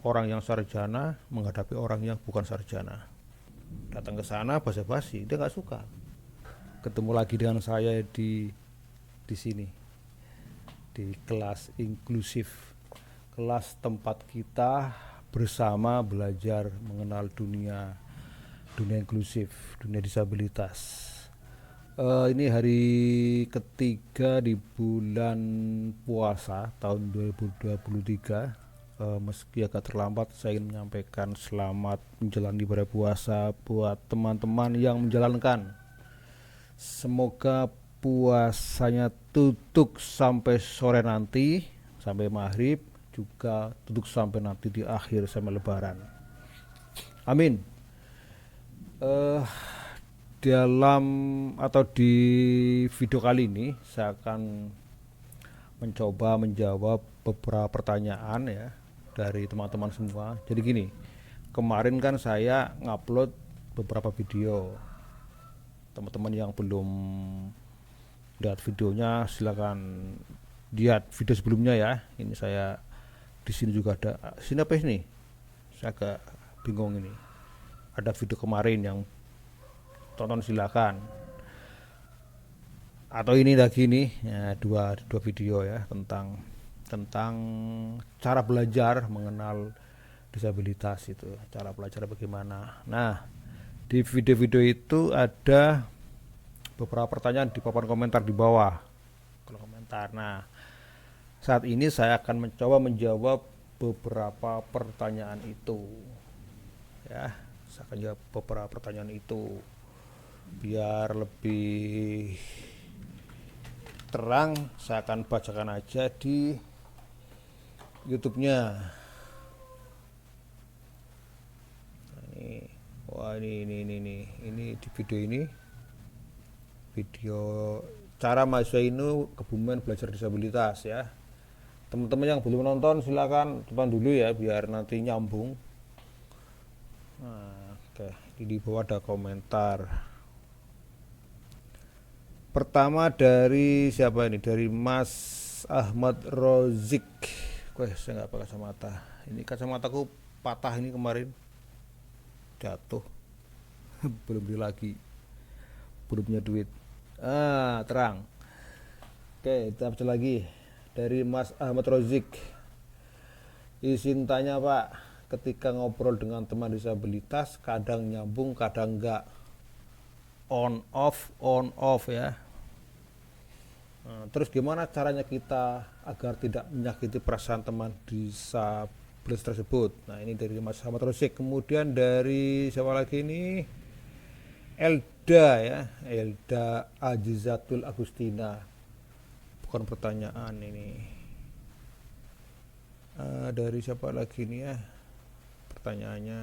orang yang sarjana menghadapi orang yang bukan sarjana. Datang ke sana basa-basi, dia nggak suka. Ketemu lagi dengan saya di sini, di kelas inklusif, kelas tempat kita bersama belajar mengenal dunia dunia inklusif, dunia disabilitas. Ini hari ketiga di bulan puasa tahun 2023. Meski agak terlambat, saya ingin menyampaikan selamat menjalani ibadah puasa buat teman-teman yang menjalankan. Semoga puasanya tutup sampai sore nanti, sampai maghrib, juga tutup sampai nanti di akhir sampai lebaran. Amin. Eh, Dalam atau di video kali ini saya akan mencoba menjawab beberapa pertanyaan ya dari teman-teman semua. Jadi gini, kemarin kan saya ngupload beberapa video. Teman-teman yang belum lihat videonya silakan lihat video sebelumnya ya. Ini saya di sini juga ada. Sini apa ini? Saya agak bingung ini. Ada video kemarin yang tonton silakan, atau ini lagi nih ya, dua video ya tentang tentang cara belajar mengenal disabilitas, itu cara belajar bagaimana. Nah, di video-video itu ada beberapa pertanyaan di papan komentar di bawah kolom komentar. Nah, saat ini saya akan mencoba menjawab beberapa pertanyaan itu ya. Saya akan jawab beberapa pertanyaan itu biar lebih terang. Saya akan bacakan aja di YouTube-nya. Nah, ini, wah ini di video cara mahasiswa ini Kebumen belajar disabilitas ya. Teman-teman yang belum nonton silakan tonton dulu ya biar nanti nyambung. Nah, oke, di bawah ada komentar. Pertama dari siapa ini? Dari Mas Ahmad Rozik. Wah, saya nggak pakai kacamata. Ini kacamataku patah ini kemarin, jatuh. Belum beli lagi. Belum punya duit. Terang. Oke, kita baca lagi. Dari Mas Ahmad Rozik. Izin tanya Pak, ketika ngobrol dengan teman disabilitas kadang nyambung, kadang enggak. On off ya. Nah, terus gimana caranya kita agar tidak menyakiti perasaan teman disabilitas tersebut? Nah, ini dari Mas Ahmad Rosik. Kemudian dari siapa lagi ini? Elda ya, Elda Ajizatul Agustina. Bukan pertanyaan ini. Dari siapa lagi ini ya? Pertanyaannya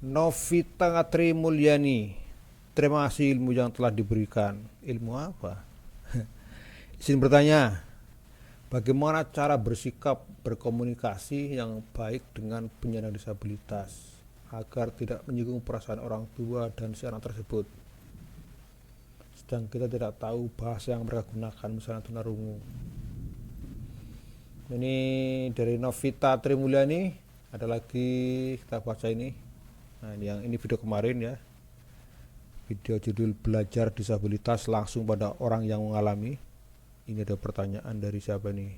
Novita Ngatri Mulyani. Terima kasih ilmu yang telah diberikan. Ilmu apa? Izin bertanya, bagaimana cara bersikap berkomunikasi yang baik dengan penyandang disabilitas agar tidak menyinggung perasaan orang tua dan si anak tersebut? Sedang kita tidak tahu bahasa yang mereka gunakan, misalnya tunarungu. Ini dari Novita Trimulyani. Ada lagi, kita baca ini. Nah, ini video kemarin ya. Video judul belajar disabilitas langsung pada orang yang mengalami. Ini ada pertanyaan dari siapa nih?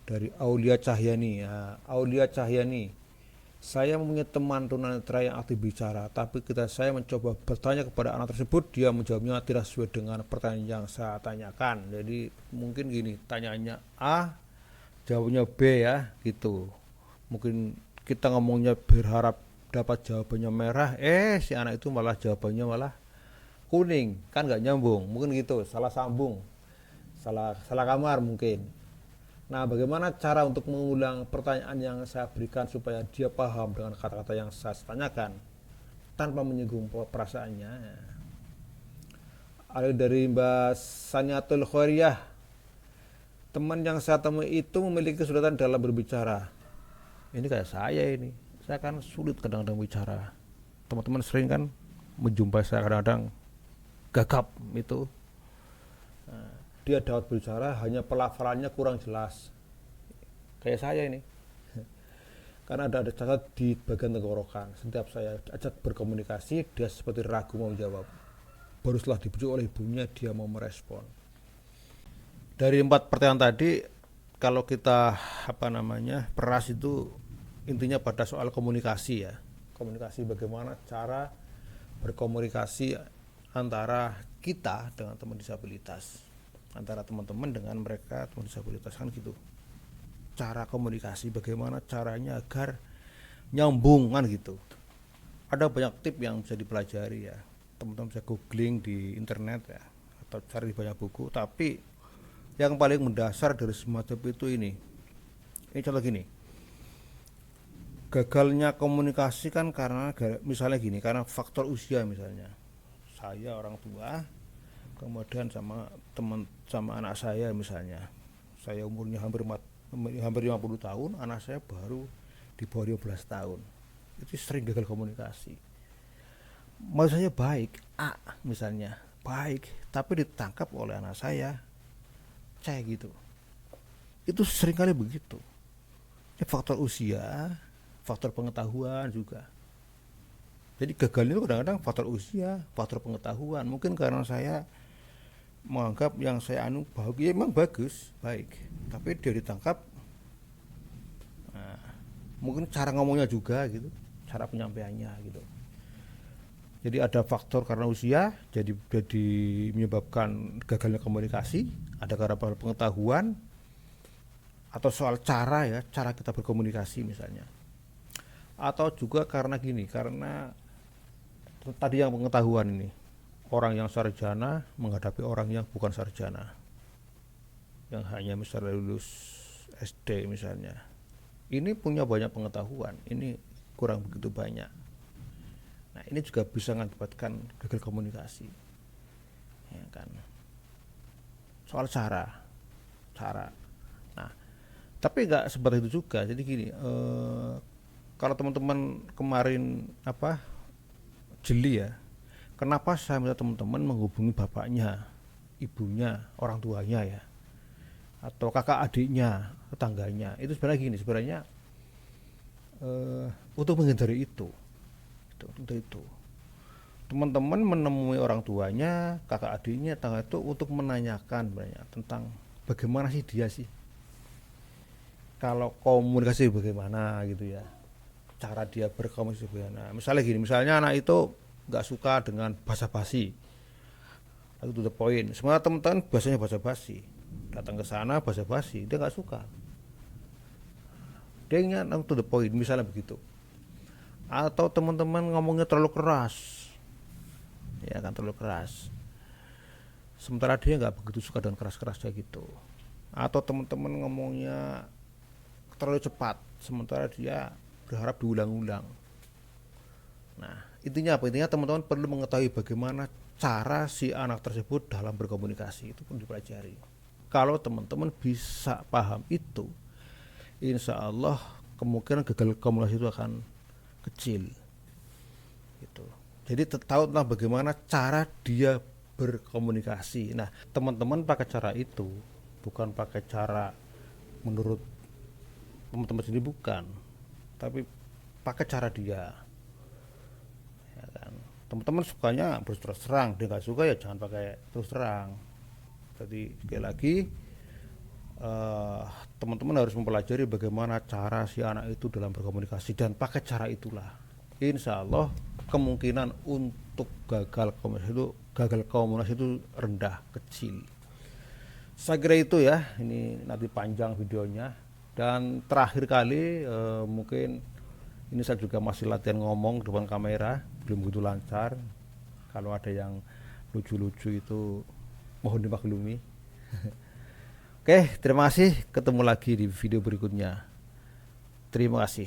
Dari Aulia Cahyani ya. Aulia Cahyani, saya mempunyai teman tunanetra yang aktif bicara, tapi ketika saya mencoba bertanya kepada anak tersebut, dia menjawabnya tidak sesuai dengan pertanyaan yang saya tanyakan. Jadi mungkin gini, tanyaannya A, jawabnya B ya, gitu. Mungkin kita ngomongnya berharap dapat jawabannya merah, si anak itu malah jawabannya malah kuning, kan nggak nyambung, mungkin gitu, salah sambung, salah kamar mungkin. Nah, bagaimana cara untuk mengulang pertanyaan yang saya berikan supaya dia paham dengan kata-kata yang saya tanyakan tanpa menyinggung perasaannya? Ada dari Mbak Sanyatul Khairiyah, teman yang saya temui itu memiliki kesulitan dalam berbicara. Ini kayak saya ini, saya kan sulit kadang-kadang bicara. Teman-teman sering kan menjumpai saya kadang-kadang gagap itu. Nah, dia dapat berbicara, hanya pelafalannya kurang jelas. kayak saya ini. Karena ada cacat di bagian tenggorokan. Setiap saya ajak berkomunikasi, dia seperti ragu mau menjawab. Baru setelah dibujuk oleh ibunya, dia mau merespon. Dari 4 pertanyaan tadi, kalau kita peras itu intinya pada soal komunikasi ya. Komunikasi, bagaimana cara berkomunikasi antara kita dengan teman disabilitas, antara teman-teman dengan mereka teman disabilitas, kan gitu. Cara komunikasi, bagaimana caranya agar nyambung kan gitu. Ada banyak tip yang bisa dipelajari ya, teman-teman bisa googling di internet ya, atau cari di banyak buku. Tapi yang paling mendasar dari semacam itu ini contoh gini, gagalnya komunikasi kan karena misalnya gini, karena faktor usia. Misalnya saya orang tua, kemudian sama anak saya, misalnya saya umurnya hampir 50 tahun, anak saya baru di bawah 15 tahun. Itu sering gagal komunikasi. Maksud saya baik, A misalnya, baik, tapi ditangkap oleh anak saya C gitu. Itu sering kali begitu. Ini faktor usia, faktor pengetahuan juga. Jadi gagalnya itu kadang-kadang faktor usia, faktor pengetahuan. Mungkin karena saya menganggap yang saya bahagia memang bagus, baik, tapi dia ditangkap. Nah, mungkin cara ngomongnya juga gitu, cara penyampaiannya gitu. Jadi ada faktor karena usia, jadi menyebabkan gagalnya komunikasi. Ada karena pengetahuan, atau soal cara ya, cara kita berkomunikasi misalnya. Atau juga karena gini, karena tadi yang pengetahuan ini, orang yang sarjana menghadapi orang yang bukan sarjana, yang hanya misalnya lulus SD misalnya. Ini punya banyak pengetahuan, ini kurang begitu banyak. Nah, ini juga bisa mengakibatkan gagal komunikasi, ya kan? Soal cara. Nah, tapi nggak seperti itu juga. Jadi gini, kalau teman-teman kemarin jeli ya, kenapa saya minta teman-teman menghubungi bapaknya, ibunya, orang tuanya ya, atau kakak adiknya, tetangganya. Itu sebenarnya gini, untuk menghindari itu. Teman-teman menemui orang tuanya, kakak adiknya, tetangga itu untuk menanyakan banyak tentang bagaimana sih dia sih, kalau komunikasi bagaimana gitu ya, cara dia berkomunikasi bagaimana. Misalnya gini, misalnya anak itu nggak suka dengan basa-basi, itu to the point. Sebenarnya teman-teman biasanya basa-basi, datang ke sana basa-basi, dia nggak suka. Dia ingin to the point, misalnya begitu. Atau teman-teman ngomongnya terlalu keras, ya kan, terlalu keras, sementara dia nggak begitu suka dengan keras-kerasnya gitu. Atau teman-teman ngomongnya terlalu cepat, sementara dia berharap diulang-ulang. Nah, intinya apa? Intinya teman-teman perlu mengetahui bagaimana cara si anak tersebut dalam berkomunikasi. Itu pun dipelajari. Kalau teman-teman bisa paham itu, insya Allah kemungkinan gagal komunikasi itu akan kecil gitu. Jadi tahu tentang bagaimana cara dia berkomunikasi. Nah, teman-teman pakai cara itu, bukan pakai cara menurut teman-teman sendiri, bukan, tapi pakai cara dia, ya kan. Teman-teman sukanya berterus terang, dia nggak suka ya jangan pakai terus terang. Jadi sekali lagi, teman-teman harus mempelajari bagaimana cara si anak itu dalam berkomunikasi, dan pakai cara itulah, insya Allah kemungkinan untuk gagal komunikasi itu rendah, kecil. Saya kira itu ya, ini nanti panjang videonya. Dan terakhir kali, mungkin ini saya juga masih latihan ngomong depan kamera, belum begitu lancar. Kalau ada yang lucu-lucu itu mohon dimaklumi. Oke, terima kasih. Ketemu lagi di video berikutnya. Terima kasih.